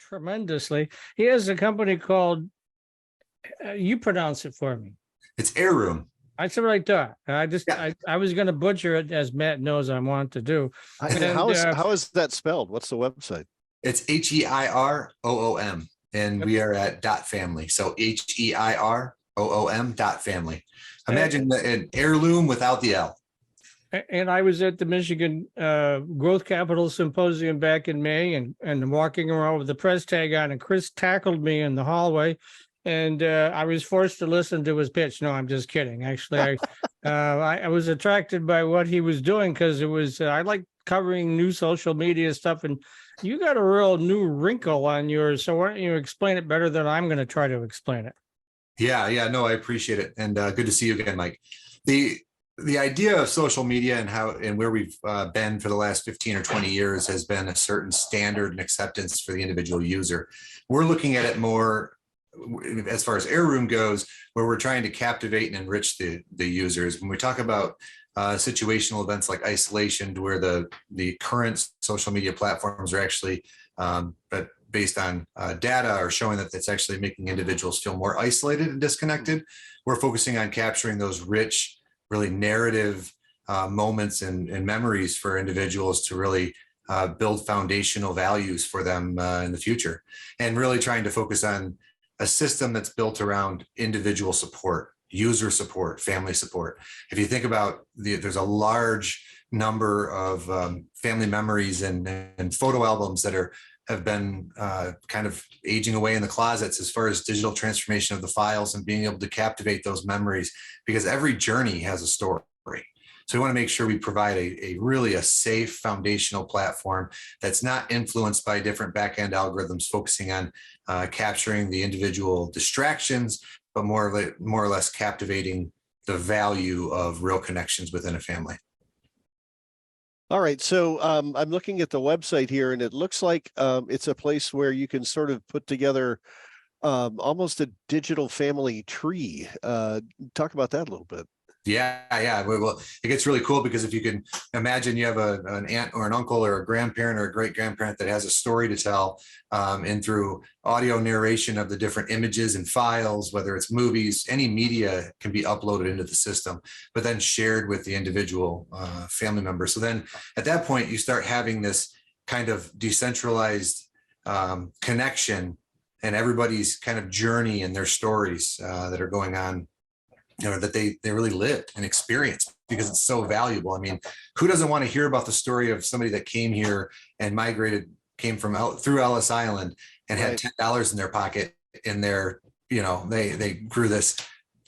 tremendously. He has a company called, you pronounce it for me. It's Heiroom. I said right there. I was going to butcher it, as Matt knows I want to do. How is that spelled? What's the website? It's HEIROOM, and we are at .family. So HEIROOM.family. Imagine an heirloom without the L. And I was at the Michigan Growth Capital Symposium back in May, and walking around with the press tag on, and Chris tackled me in the hallway, and I was forced to listen to his pitch. No, I'm just kidding. Actually, I was attracted by what he was doing because it was I like covering new social media stuff, and you got a real new wrinkle on yours. So why don't you explain it better than I'm going to try to explain it? Yeah, no, I appreciate it, and good to see you again, Mike. The idea of social media and where we've been for the last 15 or 20 years has been a certain standard and acceptance for the individual user. We're looking at it more as far as Heiroom goes, where we're trying to captivate and enrich the users. When we talk about situational events like isolation, where the current social media platforms are actually but based on data are showing that it's actually making individuals feel more isolated and disconnected. We're focusing on capturing those rich, really narrative moments and memories for individuals to really build foundational values for them in the future, and really trying to focus on a system that's built around individual support, user support, family support. If you think about there's a large number of family memories and photo albums that have been kind of aging away in the closets as far as digital transformation of the files and being able to captivate those memories, because every journey has a story. So we want to make sure we provide a really safe foundational platform that's not influenced by different back-end algorithms focusing on capturing the individual distractions, but more or less captivating the value of real connections within a family. All right, so I'm looking at the website here, and it looks like it's a place where you can sort of put together almost a digital family tree. Talk about that a little bit. Yeah. Well, it gets really cool because if you can imagine you have an aunt or an uncle or a grandparent or a great grandparent that has a story to tell, and through audio narration of the different images and files, whether it's movies, any media can be uploaded into the system, but then shared with the individual family member. So then at that point, you start having this kind of decentralized connection and everybody's kind of journey and their stories that are going on, that they really lived and experienced, because it's so valuable. I mean, who doesn't want to hear about the story of somebody that came here and came from through Ellis Island and had $10 in their pocket, and they grew this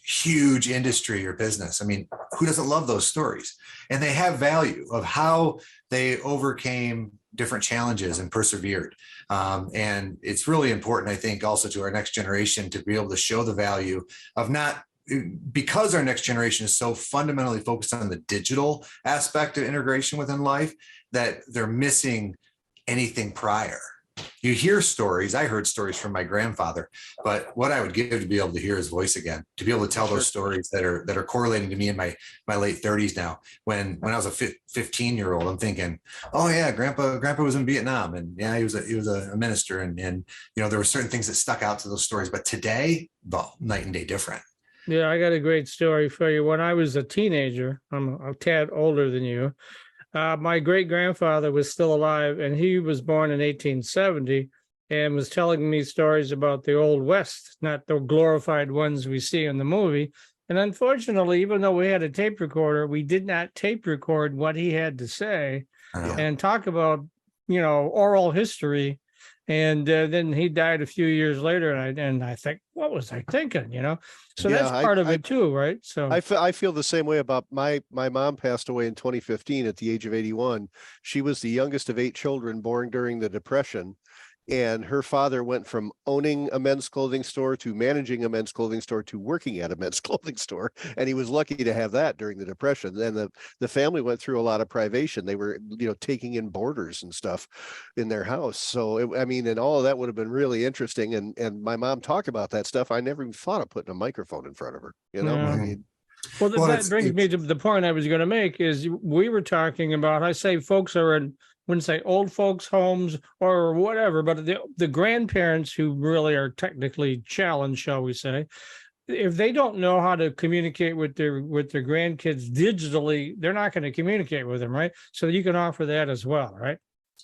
huge industry or business. I mean, who doesn't love those stories? And they have value of how they overcame different challenges and persevered. And it's really important, I think, also to our next generation to be able to show the value of because our next generation is so fundamentally focused on the digital aspect of integration within life, that they're missing anything prior. You hear stories. I heard stories from my grandfather, but what I would give to be able to hear his voice again, to be able to tell those stories that are correlating to me in my late 30s now. When I was a 15-year-old, I'm thinking, oh yeah, grandpa was in Vietnam, and yeah, he was a minister, and there were certain things that stuck out to those stories. But today, well, night and day different. Yeah, I got a great story for you. When I was a teenager, I'm a tad older than you. My great grandfather was still alive, and he was born in 1870 and was telling me stories about the Old West, not the glorified ones we see in the movie. And unfortunately, even though we had a tape recorder, we did not tape record what he had to say and talk about, oral history. And then he died a few years later, and I think, what was I thinking? So that's part of it too, right? So I feel the same way about my mom. Passed away in 2015 at the age of 81. She was the youngest of 8 children born during the Depression. And her father went from owning a men's clothing store to managing a men's clothing store to working at a men's clothing store. And he was lucky to have that during the Depression. Then the family went through a lot of privation. They were, taking in boarders and stuff in their house. So, and all of that would have been really interesting. And my mom talked about that stuff. I never even thought of putting a microphone in front of her, Well, that brings me to the point I was going to make is we were talking about, I say folks are in wouldn't say old folks' homes or whatever, but the grandparents who really are technically challenged, shall we say, if they don't know how to communicate with their grandkids digitally, they're not going to communicate with them, right? So you can offer that as well, right?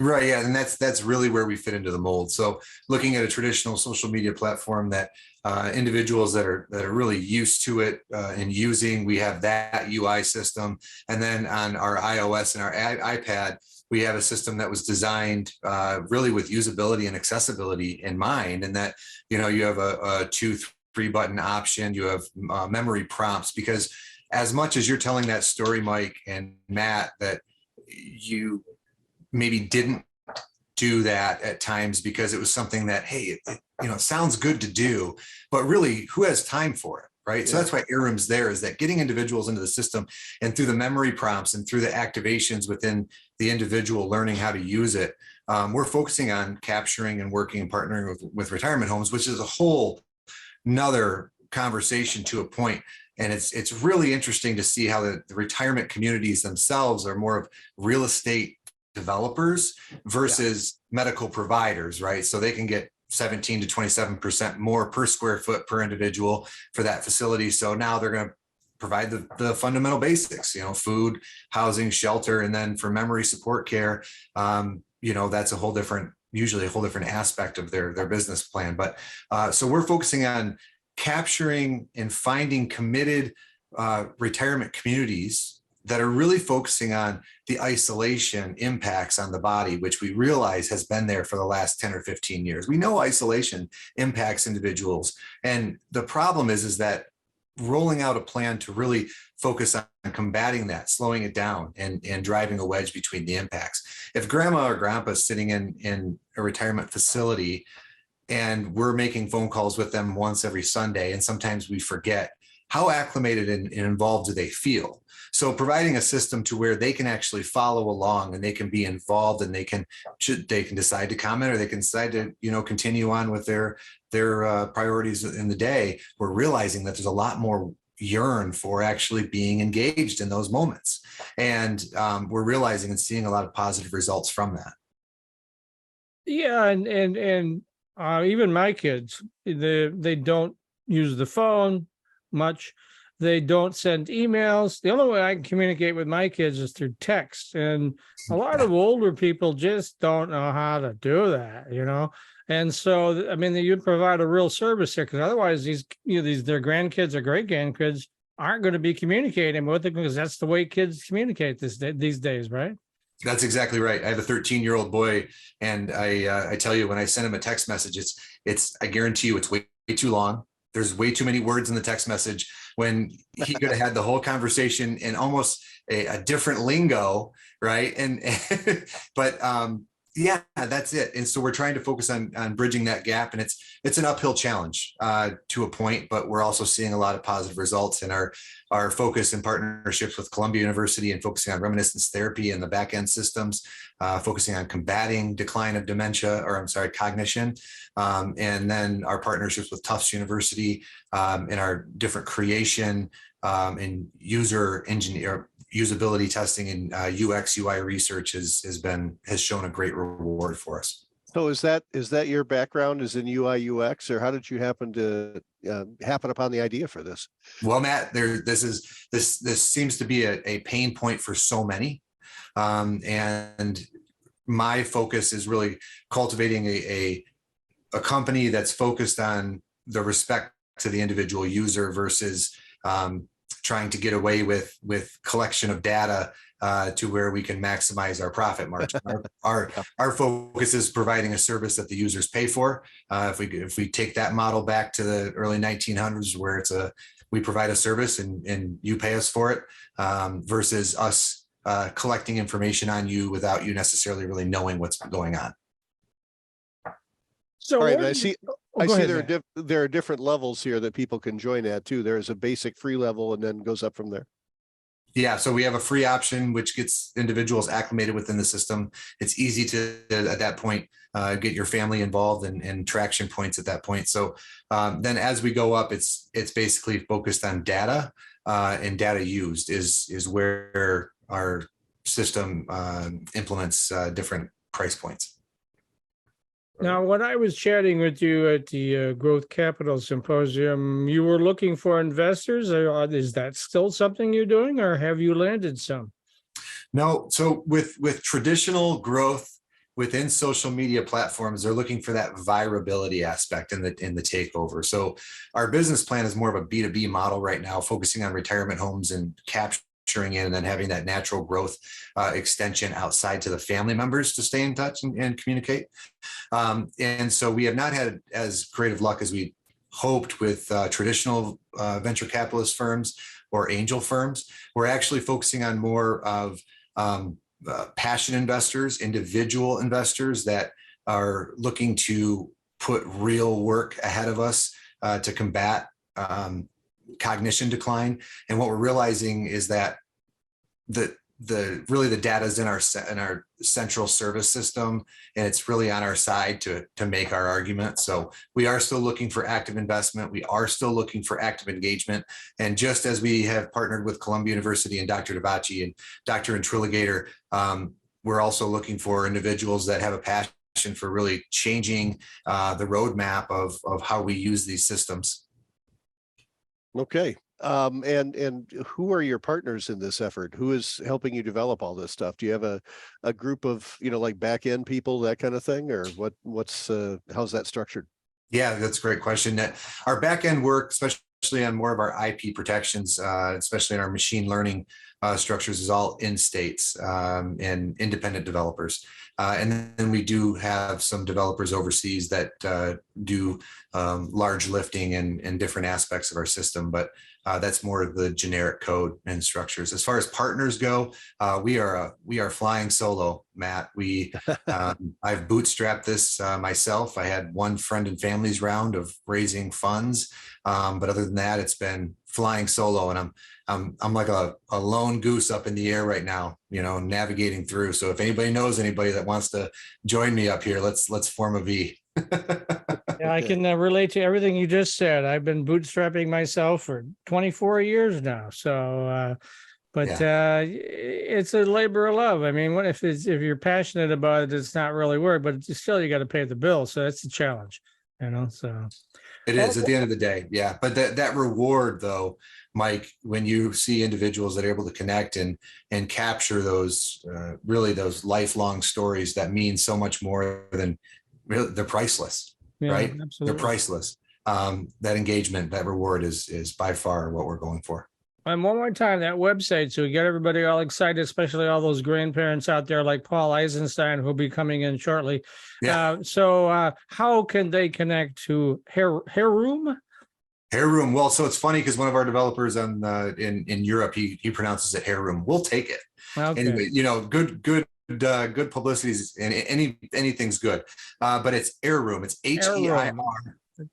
Right. Yeah. And that's really where we fit into the mold. So looking at a traditional social media platform that individuals that are really used to it and using, we have that UI system. And then on our iOS and our iPad, we have a system that was designed really with usability and accessibility in mind. And that, you have a 2-3 button option, you have memory prompts, because as much as you're telling that story, Mike and Matt, that you maybe didn't do that at times because it was something that, hey, it sounds good to do, but really, who has time for it? Right. Yeah. So that's why Heiroom's there, is that getting individuals into the system, and through the memory prompts and through the activations within the individual learning how to use it, we're focusing on capturing and working and partnering with retirement homes, which is a whole nother conversation to a point. And it's really interesting to see how the retirement communities themselves are more of real estate developers versus medical providers, right? So they can get 17 to 27% more per square foot per individual for that facility. So now they're going to provide the fundamental basics, food, housing, shelter, and then for memory support care, that's usually a whole different aspect of their business plan. But so we're focusing on capturing and finding committed retirement communities that are really focusing on the isolation impacts on the body, which we realize has been there for the last 10 or 15 years. We know isolation impacts individuals. And the problem is that rolling out a plan to really focus on combating that, slowing it down, and driving a wedge between the impacts. If grandma or grandpa is sitting in a retirement facility and we're making phone calls with them once every Sunday, and sometimes we forget, how acclimated and involved do they feel? So providing a system to where they can actually follow along and they can be involved, and they can decide to comment, or they can decide to, continue on with their priorities in the day. We're realizing that there's a lot more yearn for actually being engaged in those moments. And we're realizing and seeing a lot of positive results from that. Yeah. And even my kids, they don't use the phone much. They don't send emails. The only way I can communicate with my kids is through text. And a lot of older people just don't know how to do that, And so, I mean, you'd provide a real service here, because otherwise their grandkids or great grandkids aren't going to be communicating with them, because that's the way kids communicate these days, right? That's exactly right. I have a 13-year-old boy, and I tell you, when I send him a text message, I guarantee you it's way too long. There's way too many words in the text message, when he could have had the whole conversation in almost a different lingo, right? But yeah, that's it. And so we're trying to focus on bridging that gap, and it's an uphill challenge to a point, but we're also seeing a lot of positive results in our focus and partnerships with Columbia University, and focusing on reminiscence therapy and the back end systems, focusing on combating decline of cognition. And then our partnerships with Tufts University and our different creation and usability testing and UX UI research has shown a great reward for us. So is that your background is in UI UX, or how did you happen upon the idea for this? Well, Matt, this seems to be a pain point for so many, and my focus is really cultivating a company that's focused on the respect to the individual user versus trying to get away with collection of data to where we can maximize our profit margin. Our focus is providing a service that the users pay for. If we take that model back to the early 1900s, where we provide a service and you pay us for it, versus us collecting information on you without you necessarily really knowing what's going on. So, all right, I see there are different levels here that people can join at too. There's a basic free level, and then goes up from there. Yeah, so we have a free option, which gets individuals acclimated within the system. It's easy to, at that point, get your family involved and traction points at that point. So then as we go up, it's basically focused on data, and data used is where our system implements different price points. Now, when I was chatting with you at the Growth Capital Symposium, you were looking for investors. Is that still something you're doing, or have you landed some? No, so with traditional growth within social media platforms, they're looking for that virability aspect in the takeover. So our business plan is more of a B2B model right now, focusing on retirement homes and capturing it and then having that natural growth extension outside to the family members to stay in touch and communicate. And so we have not had as great of luck as we hoped with traditional venture capitalist firms or angel firms. We're actually focusing on more of passion investors, individual investors that are looking to put real work ahead of us to combat cognition decline. And what we're realizing is that really the data is in our central service system, and it's really on our side to make our argument. So we are still looking for active investment. We are still looking for active engagement. And just as we have partnered with Columbia University and Dr. Davachi and Dr. Intriligator, we're also looking for individuals that have a passion for really changing the roadmap of how we use these systems. Okay. And who are your partners in this effort? Who is helping you develop all this stuff? Do you have a group of, like back end people, that kind of thing, or what's how's that structured? Yeah, that's a great question. Our back end work, especially on more of our IP protections, especially in our machine learning structures, is all in states and independent developers. And then we do have some developers overseas that do large lifting and different aspects of our system, but that's more of the generic code and structures. As far as partners go, we are flying solo, Matt. I've bootstrapped this myself. I had one friend and family's round of raising funds, but other than that, it's been flying solo, and I'm like a lone goose up in the air right now, navigating through. So if anybody knows anybody that wants to join me up here, let's form a V. Yeah, I can relate to everything you just said. I've been bootstrapping myself for 24 years now. So, it's a labor of love. I mean, if you're passionate about it, it's not really work, but still you got to pay the bill. So that's the challenge, so. It is at the end of the day. Yeah. But that reward though, Mike, when you see individuals that are able to connect and capture those, really those lifelong stories that mean so much more than really, they're priceless, right? Absolutely. They're priceless. That engagement, that reward is by far what we're going for. And one more time, that website, so we get everybody all excited, especially all those grandparents out there like Paul Eisenstein, who'll be coming in shortly. Yeah. So how can they connect to Heiroom? Heiroom. Well, so it's funny because one of our developers in Europe, he pronounces it Heiroom. We'll take it. Okay. Anyway, good publicity and anything's good. But it's Heiroom. It's HEIR.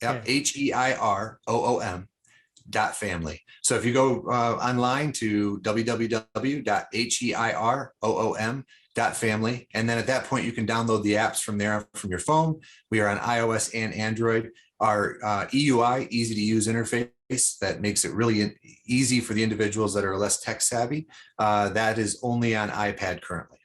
Okay. HEIROOM.family. So if you go online to www.HEIROOM.family, and then at that point you can download the apps from there from your phone. We are on iOS and Android. Our EUI, easy to use interface that makes it really easy for the individuals that are less tech savvy. That is only on iPad currently.